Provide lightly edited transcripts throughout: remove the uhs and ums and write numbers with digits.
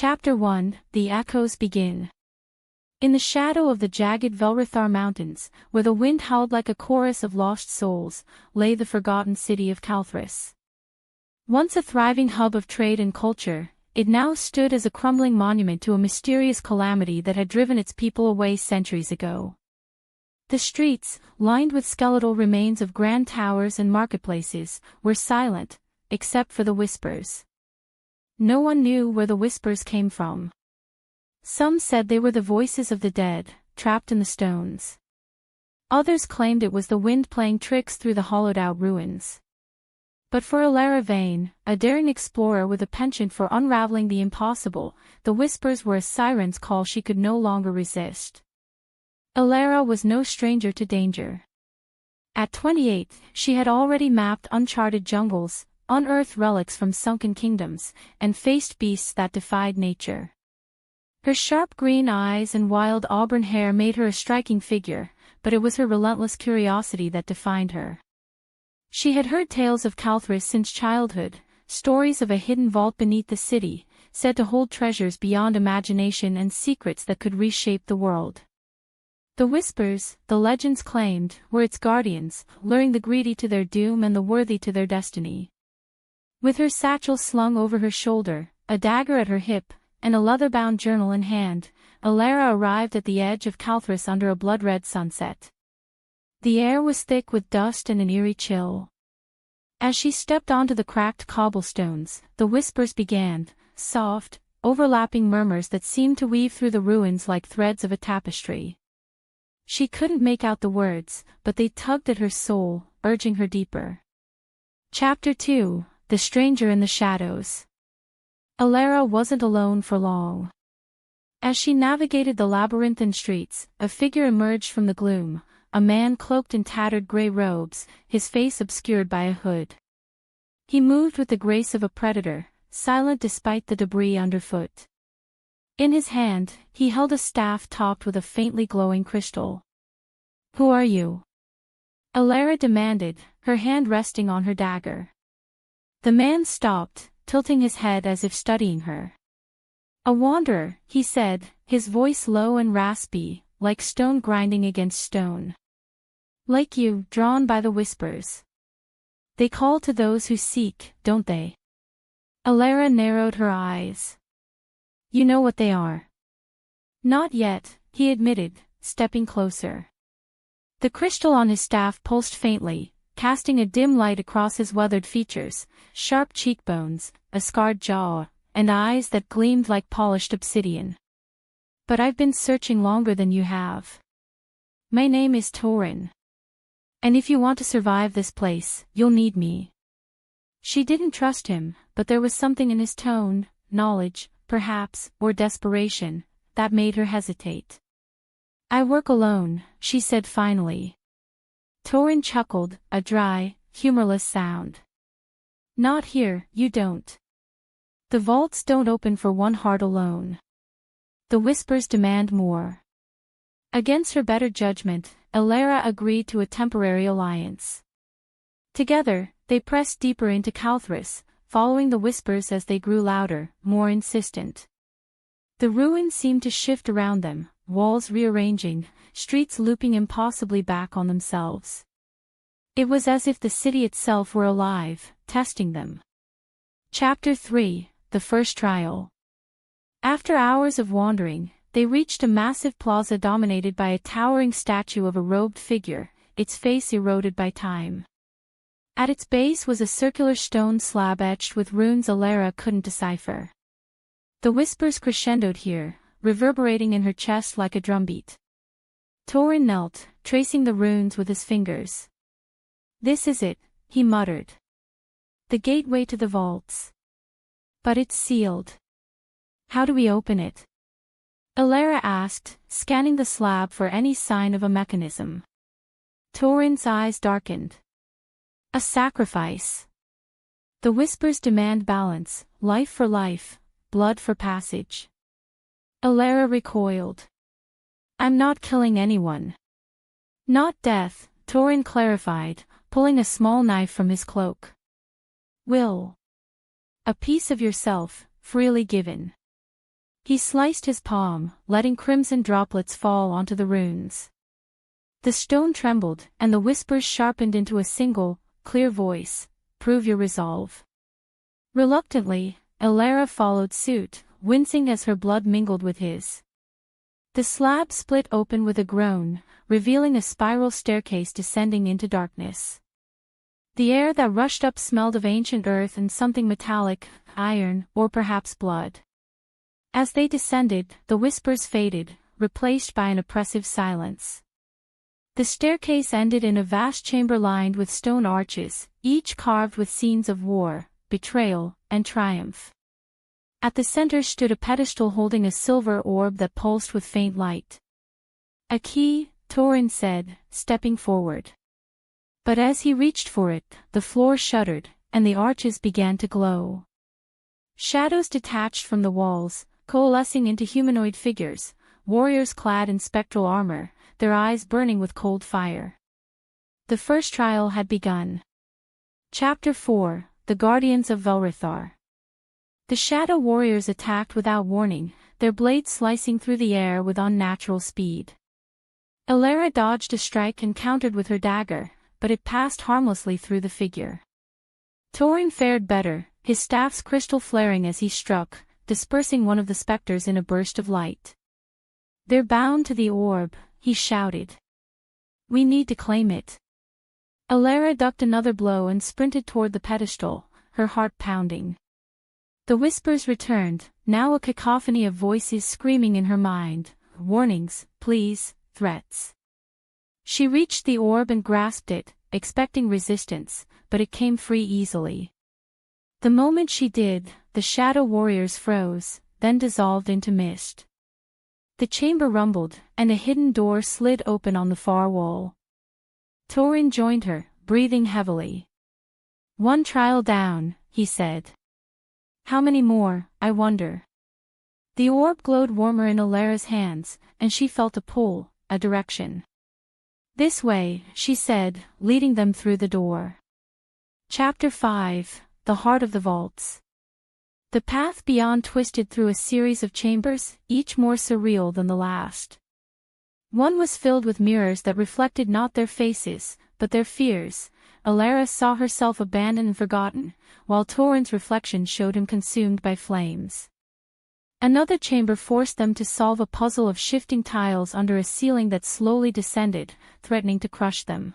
Chapter 1, The Echoes Begin. In the shadow of the jagged Velrathar mountains, where the wind howled like a chorus of lost souls, lay the forgotten city of Calthris. Once a thriving hub of trade and culture, it now stood as a crumbling monument to a mysterious calamity that had driven its people away centuries ago. The streets, lined with skeletal remains of grand towers and marketplaces, were silent, except for the whispers. No one knew where the whispers came from. Some said they were the voices of the dead, trapped in the stones. Others claimed it was the wind playing tricks through the hollowed-out ruins. But for Alara Vane, a daring explorer with a penchant for unraveling the impossible, the whispers were a siren's call she could no longer resist. Alara was no stranger to danger. At 28, she had already mapped uncharted jungles, unearthed relics from sunken kingdoms, and faced beasts that defied nature. Her sharp green eyes and wild auburn hair made her a striking figure, but it was her relentless curiosity that defined her. She had heard tales of Calthris since childhood, stories of a hidden vault beneath the city, said to hold treasures beyond imagination and secrets that could reshape the world. The whispers, the legends claimed, were its guardians, luring the greedy to their doom and the worthy to their destiny. With her satchel slung over her shoulder, a dagger at her hip, and a leather-bound journal in hand, Alara arrived at the edge of Calthris under a blood-red sunset. The air was thick with dust and an eerie chill. As she stepped onto the cracked cobblestones, the whispers began, soft, overlapping murmurs that seemed to weave through the ruins like threads of a tapestry. She couldn't make out the words, but they tugged at her soul, urging her deeper. Chapter 2, The Stranger in the Shadows. Alara wasn't alone for long. As she navigated the labyrinthine streets, a figure emerged from the gloom, a man cloaked in tattered gray robes, his face obscured by a hood. He moved with the grace of a predator, silent despite the debris underfoot. In his hand, he held a staff topped with a faintly glowing crystal. "Who are you?" Alara demanded, her hand resting on her dagger. The man stopped, tilting his head as if studying her. "A wanderer," he said, his voice low and raspy, like stone grinding against stone. "Like you, drawn by the whispers. They call to those who seek, don't they?" Alara narrowed her eyes. "You know what they are." "Not yet," he admitted, stepping closer. The crystal on his staff pulsed faintly, casting a dim light across his weathered features, sharp cheekbones, a scarred jaw, and eyes that gleamed like polished obsidian. "But I've been searching longer than you have. My name is Torin. And if you want to survive this place, you'll need me." She didn't trust him, but there was something in his tone, knowledge, perhaps, or desperation, that made her hesitate. "I work alone," she said finally. Torin chuckled, a dry, humorless sound. "Not here, you don't. The vaults don't open for one heart alone. The whispers demand more." Against her better judgment, Alara agreed to a temporary alliance. Together, they pressed deeper into Calthris, following the whispers as they grew louder, more insistent. The ruins seemed to shift around them, walls rearranging, streets looping impossibly back on themselves. It was as if the city itself were alive, testing them. Chapter 3, The First Trial. After hours of wandering, they reached a massive plaza dominated by a towering statue of a robed figure, its face eroded by time. At its base was a circular stone slab etched with runes Alara couldn't decipher. The whispers crescendoed here, reverberating in her chest like a drumbeat. Torin knelt, tracing the runes with his fingers. "This is it," he muttered. "The gateway to the vaults. But it's sealed. How do we open it?" Alara asked, scanning the slab for any sign of a mechanism. Torin's eyes darkened. "A sacrifice. The whispers demand balance, life for life, blood for passage." Alara recoiled. "I'm not killing anyone." "Not death," Torin clarified, pulling a small knife from his cloak. "Will. A piece of yourself, freely given." He sliced his palm, letting crimson droplets fall onto the runes. The stone trembled, and the whispers sharpened into a single, clear voice, "Prove your resolve." Reluctantly, Elara followed suit, wincing as her blood mingled with his. The slab split open with a groan, revealing a spiral staircase descending into darkness. The air that rushed up smelled of ancient earth and something metallic, iron, or perhaps blood. As they descended, the whispers faded, replaced by an oppressive silence. The staircase ended in a vast chamber lined with stone arches, each carved with scenes of war, betrayal, and triumph. At the center stood a pedestal holding a silver orb that pulsed with faint light. "A key," Torin said, stepping forward. But as he reached for it, the floor shuddered, and the arches began to glow. Shadows detached from the walls, coalescing into humanoid figures, warriors clad in spectral armor, their eyes burning with cold fire. The first trial had begun. Chapter 4: The Guardians of Velrathar. The Shadow Warriors attacked without warning, their blades slicing through the air with unnatural speed. Elara dodged a strike and countered with her dagger, but it passed harmlessly through the figure. Torin fared better, his staff's crystal flaring as he struck, dispersing one of the specters in a burst of light. "They're bound to the orb," he shouted. "We need to claim it." Elara ducked another blow and sprinted toward the pedestal, her heart pounding. The whispers returned, now a cacophony of voices screaming in her mind, warnings, pleas, threats. She reached the orb and grasped it, expecting resistance, but it came free easily. The moment she did, the Shadow Warriors froze, then dissolved into mist. The chamber rumbled, and a hidden door slid open on the far wall. Torin joined her, breathing heavily. "One trial down," he said. "How many more, I wonder?" The orb glowed warmer in Elara's hands, and she felt a pull, a direction. "This way," she said, leading them through the door. Chapter 5: The Heart of the Vaults. The path beyond twisted through a series of chambers, each more surreal than the last. One was filled with mirrors that reflected not their faces, but their fears. Elara saw herself abandoned and forgotten, while Torin's reflection showed him consumed by flames. Another chamber forced them to solve a puzzle of shifting tiles under a ceiling that slowly descended, threatening to crush them.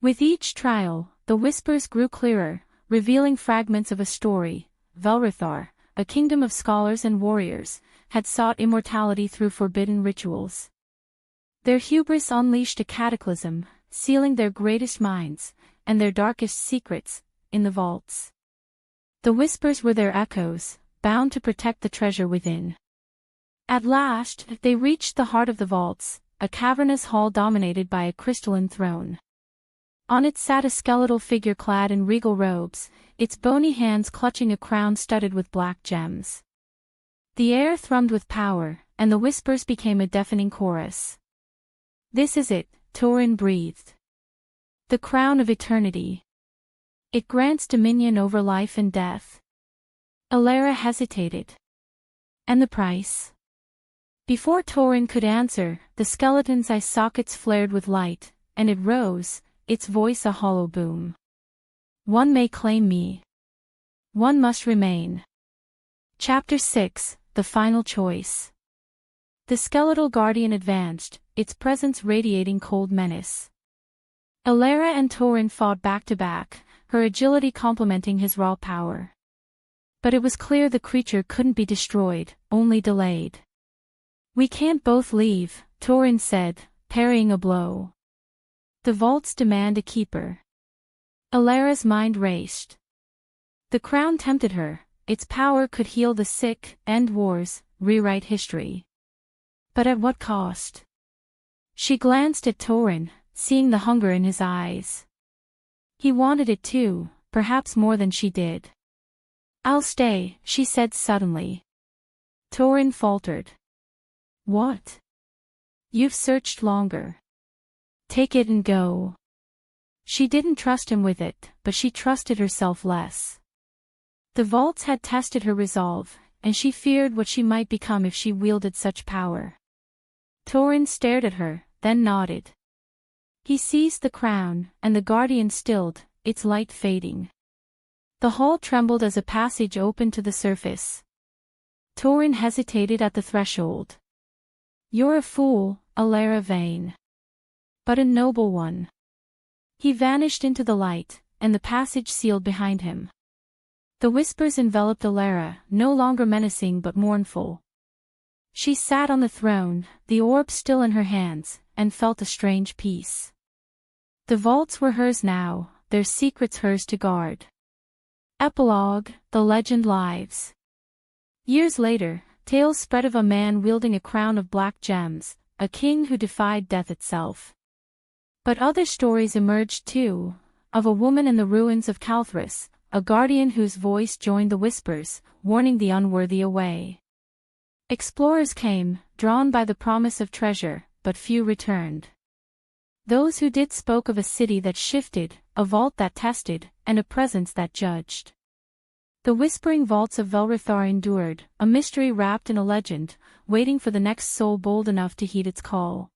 With each trial, the whispers grew clearer, revealing fragments of a story. Velrathar, a kingdom of scholars and warriors, had sought immortality through forbidden rituals. Their hubris unleashed a cataclysm, sealing their greatest minds, and their darkest secrets, in the vaults. The whispers were their echoes, bound to protect the treasure within. At last, they reached the heart of the vaults, a cavernous hall dominated by a crystalline throne. On it sat a skeletal figure clad in regal robes, its bony hands clutching a crown studded with black gems. The air thrummed with power, and the whispers became a deafening chorus. "This is it," Torin breathed. "The crown of eternity. It grants dominion over life and death." Elara hesitated. "And the price?" Before Torin could answer, the skeleton's eye sockets flared with light, and it rose, its voice a hollow boom. "One may claim me. One must remain." Chapter 6: The Final Choice. The skeletal guardian advanced, its presence radiating cold menace. Elara and Torin fought back to back, her agility complementing his raw power. But it was clear the creature couldn't be destroyed, only delayed. "We can't both leave," Torin said, parrying a blow. "The vaults demand a keeper." Elara's mind raced. The crown tempted her, its power could heal the sick, end wars, rewrite history. But at what cost? She glanced at Torin, seeing the hunger in his eyes. He wanted it too, perhaps more than she did. "I'll stay," she said suddenly. Torin faltered. "What?" "You've searched longer. Take it and go." She didn't trust him with it, but she trusted herself less. The vaults had tested her resolve, and she feared what she might become if she wielded such power. Thorin stared at her, then nodded. He seized the crown, and the guardian stilled, its light fading. The hall trembled as a passage opened to the surface. Thorin hesitated at the threshold. "You're a fool, Alara vain. But a noble one." He vanished into the light, and the passage sealed behind him. The whispers enveloped Alara, no longer menacing but mournful. She sat on the throne, the orb still in her hands, and felt a strange peace. The vaults were hers now, their secrets hers to guard. Epilogue: The legend lives. Years later, tales spread of a man wielding a crown of black gems, a king who defied death itself. But other stories emerged too, of a woman in the ruins of Calthris, a guardian whose voice joined the whispers, warning the unworthy away. Explorers came, drawn by the promise of treasure, but few returned. Those who did spoke of a city that shifted, a vault that tested, and a presence that judged. The whispering vaults of Velrathar endured, a mystery wrapped in a legend, waiting for the next soul bold enough to heed its call.